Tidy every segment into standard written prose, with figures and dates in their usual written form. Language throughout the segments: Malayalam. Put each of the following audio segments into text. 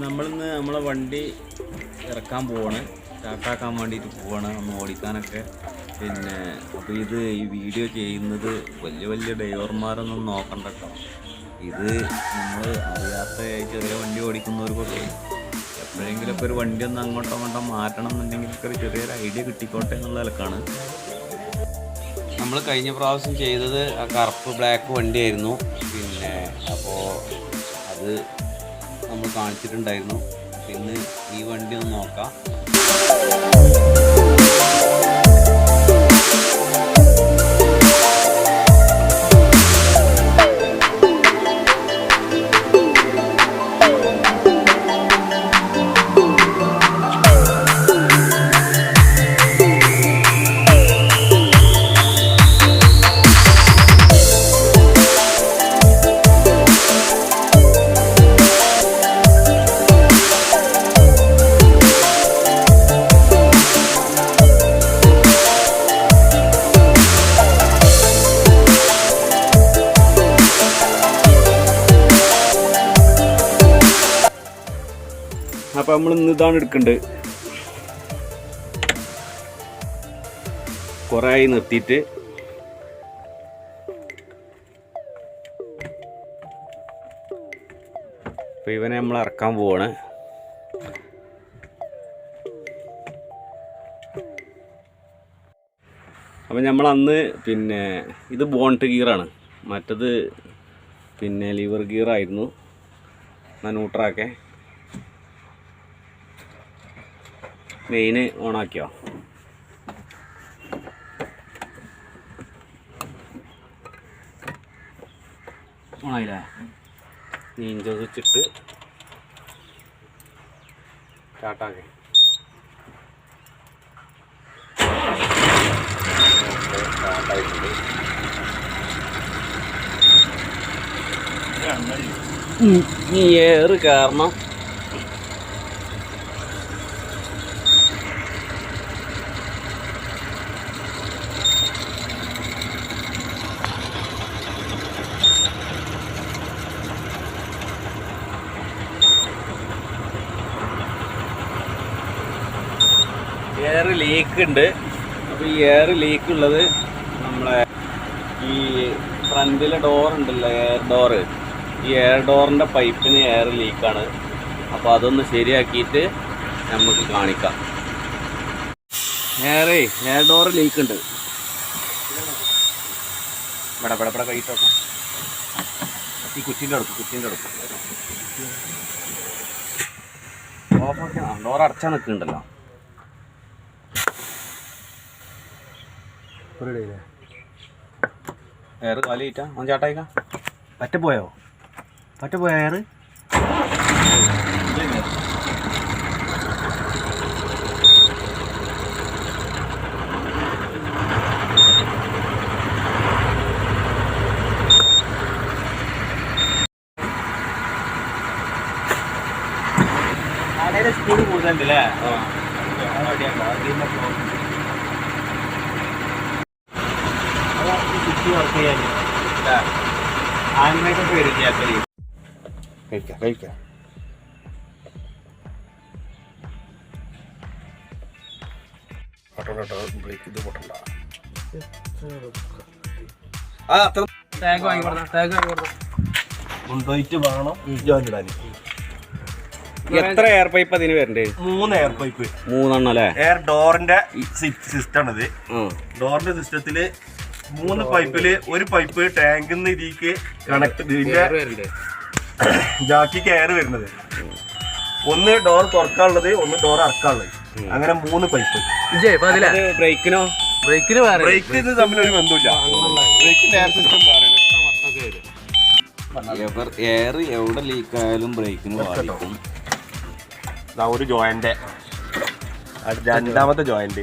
നമ്മളിന്ന് നമ്മളെ വണ്ടി ഇറക്കാൻ പോവാണ്, സ്റ്റാർട്ടാക്കാൻ വേണ്ടിയിട്ട് പോവാണ്, ഒന്ന് ഓടിക്കാനൊക്കെ. പിന്നെ അപ്പോൾ ഇത് ഈ വീഡിയോ ചെയ്യുന്നത് വലിയ വലിയ ഡ്രൈവർമാരൊന്നും നോക്കണ്ട കേട്ടോ. ഇത് നമ്മൾ അറിയാത്ത ചെറിയ വണ്ടി ഓടിക്കുന്നവർക്കൊക്കെ എപ്പോഴെങ്കിലുമൊക്കെ ഒരു വണ്ടി ഒന്ന് അങ്ങോട്ടോ അങ്ങോട്ടോ മാറ്റണം എന്നുണ്ടെങ്കിലൊക്കെ ഒരു ചെറിയൊരു ഐഡിയ കിട്ടിക്കോട്ടെ എന്നുള്ള നിലക്കാണ്. നമ്മൾ കഴിഞ്ഞ പ്രാവശ്യം ചെയ്തത് ആ കറുപ്പ് ബ്ലാക്ക് വണ്ടിയായിരുന്നു. പിന്നെ അപ്പോൾ അത് നമ്മൾ കാണിച്ചിട്ടുണ്ടായിരുന്നു. പിന്നെ ഈ വണ്ടി ഒന്ന് നോക്കാം. അപ്പം നമ്മൾ ഇന്ന് ഇതാണ് എടുക്കേണ്ടത്. കുറേ ആയി നിർത്തിയിട്ട്. അപ്പം ഇവനെ നമ്മൾ ഇറക്കാൻ പോവാണ്. അപ്പം നമ്മൾ അന്ന് പിന്നെ ഇത് ബോണ്ട് ഗിയറാണ്, മറ്റത് പിന്നെ ലിവർ ഗിയറായിരുന്നു. ന്യൂട്രാക്കെ മെയിന് ഓണാക്കിയോ? ഓണായില്ലേ? നീഞ്ച വെച്ചിട്ട് സ്റ്റാർട്ടാക്കി. സ്റ്റാർട്ടായിട്ടുണ്ട്. ഈ ഏറ് കാരണം എയർ ലീക്ക് ഉണ്ട്. അപ്പോൾ ഈ എയർ ലീക്ക് ഉള്ളത് നമ്മളെ ഈ ഫ്രണ്ടിലെ ഡോർ ഉണ്ടല്ലോ, എയർ ഡോറ്, ഈ എയർ ഡോറിൻ്റെ പൈപ്പിന് എയർ ലീക്കാണ്. അപ്പോൾ അതൊന്ന് ശരിയാക്കിയിട്ട് നമുക്ക് കാണിക്കാം. എയർ ഡോറ് ലീക്ക് ഉണ്ട്. ഇവിടെ കഴിച്ചോക്കാം. ഈ കുറ്റിൻ്റെ അടുത്ത് ഓഫാക്കി ഡോർ അടച്ചാൽ നിൽക്കുന്നുണ്ടല്ലോ. എയർ കാലിയിട്ടാ ഒന്ന് ചാട്ടായിക്കാ. പറ്റപ്പോയോ എയർ? സ്പീഡ് കൂടുതലുണ്ടല്ലേ? വർക്ക് ചെയ്യാൻ ആൻഡ്രോയിഡൊക്കെ വരും. കഴിക്കാം. ബ്രേക്ക് ഇത് പൊട്ടണ്ട. കൊണ്ടുപോയിട്ട് വേണം ജോയിൻ ഇടാൻ. എത്ര എയർ പൈപ്പ് അതിന് വരണ്ടേ? 3 എയർ പൈപ്പ്. 3 അല്ലേ? എയർ ഡോറിന്റെ സിസ്റ്റം ആണിത്. ഡോറിന്റെ സിസ്റ്റത്തില് 3 പൈപ്പില് ഒരു പൈപ്പ് ടാങ്കിൽ നിന്ന് ഇതിക്ക് കണക്ട്, ഇതിന്റെ ജാക്കിക്ക് എയർ വരുന്നത്. ഒന്ന് ഡോർ തുറക്കാനുള്ളത്, ഒന്ന് ഡോർ അറക്കാനുള്ളത്. അങ്ങനെ 3 പൈപ്പ്. ബ്രേക്കിന് ഇത് തമ്മിലൊരു ബന്ധമില്ല. ബ്രേക്കിന്റെ എയർ സിസ്റ്റം എയർ എവിടെ ലീക്ക് ആയാലും ബ്രേക്കിന് ബാധിക്കും. ഒരു ജോയിന്റ്, രണ്ടാമത്തെ ജോയിന്റ്,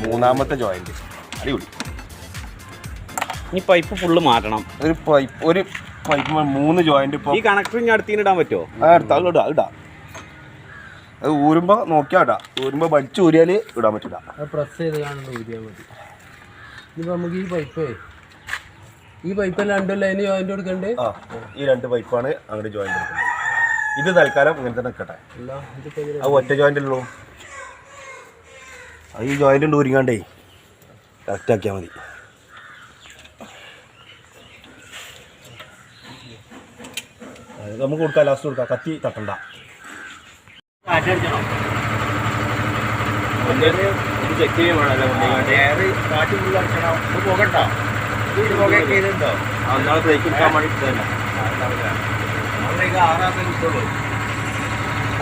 മൂന്നാമത്തെ ജോയിന്റ്. അടിപൊളി. ഈ പൈപ്പ് ഫുള്ള് മാറ്റണം. ഒരു പൈപ്പ് 3 ജോയിന്റ്. ഈ കണക്ടർ ഇനി അടുത്തിന് ഇടാൻ പറ്റുമോ? ഇടാം. അത് ഊരുമ്പോ നോക്കിയാ ഇടാം. ഊരുമ്പോ വലിച്ചു ഊരിയാല് ഇടാൻ പറ്റില്ല. പ്രസ് ചെയ്ത് ഊരിയാൽ മതി. ഇനിയിപ്പോ നമുക്ക് ഈ പൈപ്പ് 2 ലൈന് ജോയിന്റ് കൊടുക്കണ്ടേ? ഈ 2 പൈപ്പാണ് അങ്ങോട്ട് ജോയിന്റ് കൊടുക്കുന്നത്. ഇത് തൽക്കാലം ഇങ്ങനെ തന്നെ നിൽക്കട്ടെ. അത് ഒറ്റ ജോയിൻ്റ് ഉള്ളൂ. അത് ഈ ജോയിൻ്റ് ഉണ്ട് ഊരിക്കാണ്ടേ കറക്റ്റ് ആക്കിയാൽ മതി. അത് നമുക്ക് കൊടുക്കാം, ലാസ്റ്റ് കൊടുക്കാം. കത്തി തട്ടണ്ട. ചെക്ക് ചെയ്യാൻ പോകട്ടോ നാളെ ബ്രേക്ക് എടുക്കാൻ വേണ്ടി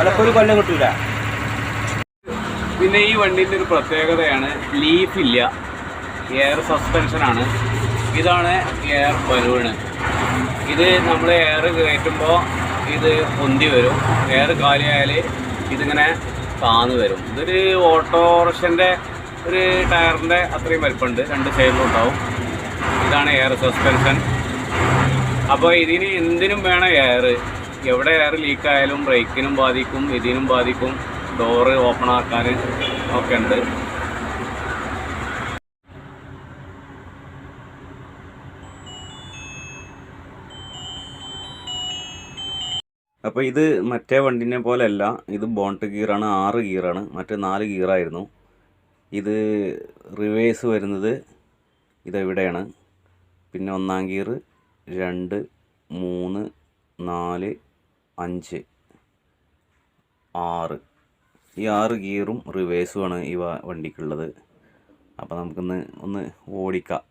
അതൊക്കെ ഒരു കൊല്ലം കിട്ടൂല. പിന്നെ ഈ വണ്ടീൻ്റെ ഒരു പ്രത്യേകതയാണ് ലീഫില്ല, എയർ സസ്പെൻഷനാണ്. ഇതാണ് എയർ ബലൂണ്. ഇത് നമ്മൾ എയർ കയറ്റുമ്പോൾ ഇത് പൊന്തി വരും, എയർ കാലിയായാൽ ഇതിങ്ങനെ താന്ന് വരും. ഇതൊരു ഓട്ടോറിക്ഷൻ്റെ ഒരു ടയറിൻ്റെ അത്രയും വലിപ്പമുണ്ട്, 2 സൈഡിലും ഉണ്ടാവും. ഇതാണ് എയർ സസ്പെൻഷൻ. അപ്പോൾ ഇതിന് എന്തിനും വേണം എയർ. എവിടെ എയർ ലീക്കായാലും ബ്രേക്കിനും ബാധിക്കും, ഇതിനും ബാധിക്കും, ഡോറ് ഓപ്പൺ ആക്കാൻ ഒക്കെ ഉണ്ട്. അപ്പോൾ ഇത് മറ്റേ വണ്ടിനെ പോലെയല്ല, ഇത് ബോണ്ട് ഗിയറാണ്, 6 ഗിയറാണ്, മറ്റേ 4 ഗിയറായിരുന്നു. ഇത് റിവേഴ്സ് വരുന്നത് ഇതെവിടെയാണ്. പിന്നെ 1-ാം ഗിയർ, 2, 3, 4, 5, 6. ഈ 6 ഗിയറും റിവേഴ്സുമാണ് ഈ വണ്ടിക്കുള്ളത്. അപ്പോൾ നമുക്കൊന്ന് ഓടിക്കാം.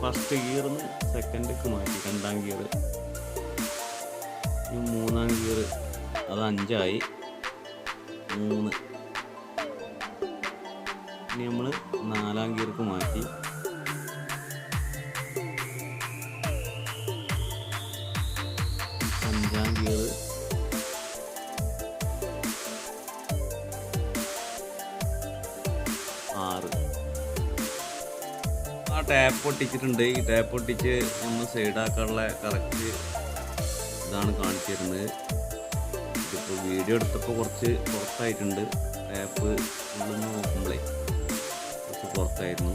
ഫസ്റ്റ് ഗിയറിന്ന് സെക്കൻഡൊക്കെ മാറ്റി, 2-ാം ഗിയർ. ഈ 3-ാം ഗിയർ അത് 5ആയി, 3. ഇനി നമ്മൾ 4-ാം ഗിയർക്ക് മാറ്റി. 5-ാം ഗിയർ, 6. ആ ടാപ്പ് പൊട്ടിച്ചിട്ടുണ്ട്. ഈ ടാപ്പ് പൊട്ടിച്ച് ഒന്ന് സൈഡാക്കാനുള്ള കറക്റ്റ് ഇതാണ് കാണിച്ചു തരുന്നത്. ഇതിപ്പോൾ വീഡിയോ എടുത്തപ്പോൾ കുറച്ച് പുറത്തായിട്ടുണ്ട്. ടാപ്പ് ഉള്ളിൽ നിന്ന് നോക്കുമ്പോഴേ കുറച്ച് പുറത്തായിരുന്നു.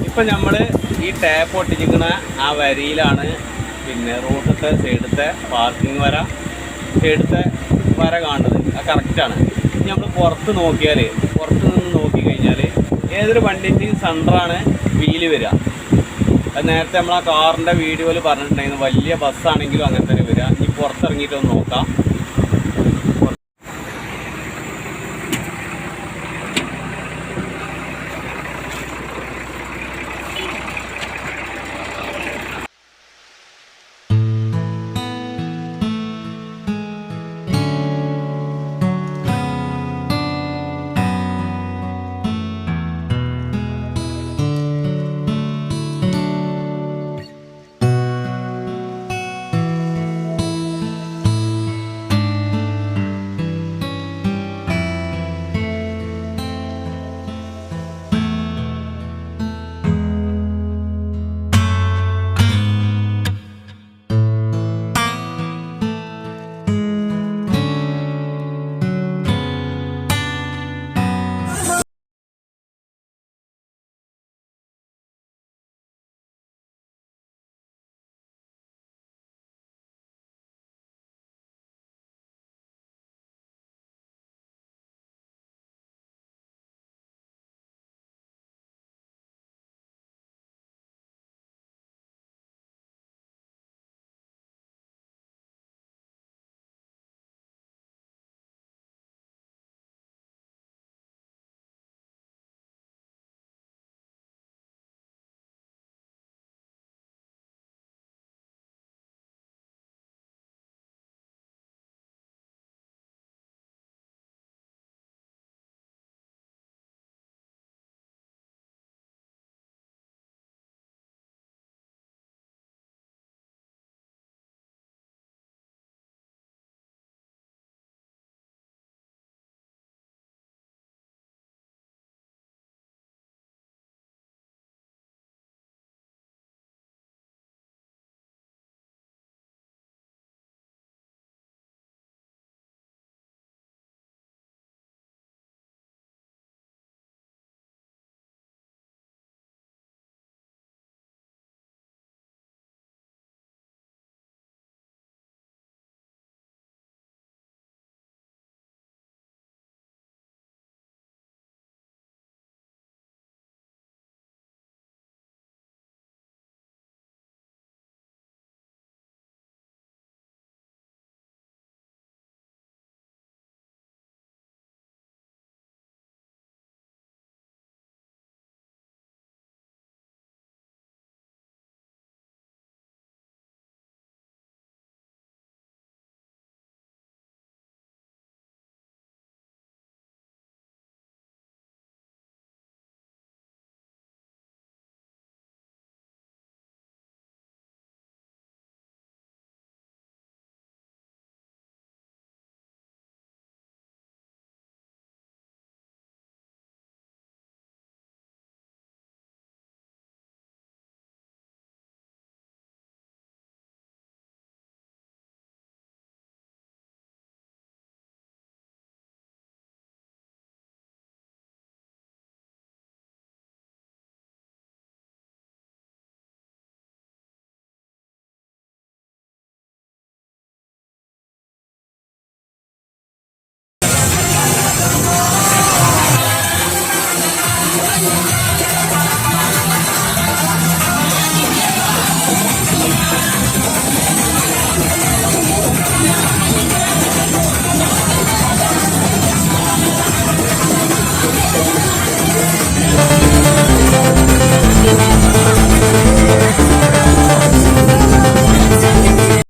ഇപ്പം നമ്മൾ ഈ ടാപ്പ് പൊട്ടിച്ചിരിക്കുന്ന ആ വരിയിലാണ്. പിന്നെ റോഡത്തെ സൈഡത്തെ പാർക്കിംഗ് വര, സൈഡത്തെ വര കാണുന്നത് ആ കറക്റ്റാണ്. ഇനി നമ്മൾ പുറത്ത് നോക്കിയാൽ, പുറത്ത് നിന്ന് നോക്കിക്കഴിഞ്ഞാൽ ഏതൊരു വണ്ടിൻ്റെയും സെൻറ്ററാണ് വീല് വരിക. അത് നേരത്തെ നമ്മൾ ആ കാറിൻ്റെ വീഡിയോയിൽ പറഞ്ഞിട്ടുണ്ടായിരുന്നു. വലിയ ബസ്സാണെങ്കിലും അങ്ങനെ തന്നെ വരിക. ഇനി പുറത്തിറങ്ങിയിട്ടൊന്ന് നോക്കാം.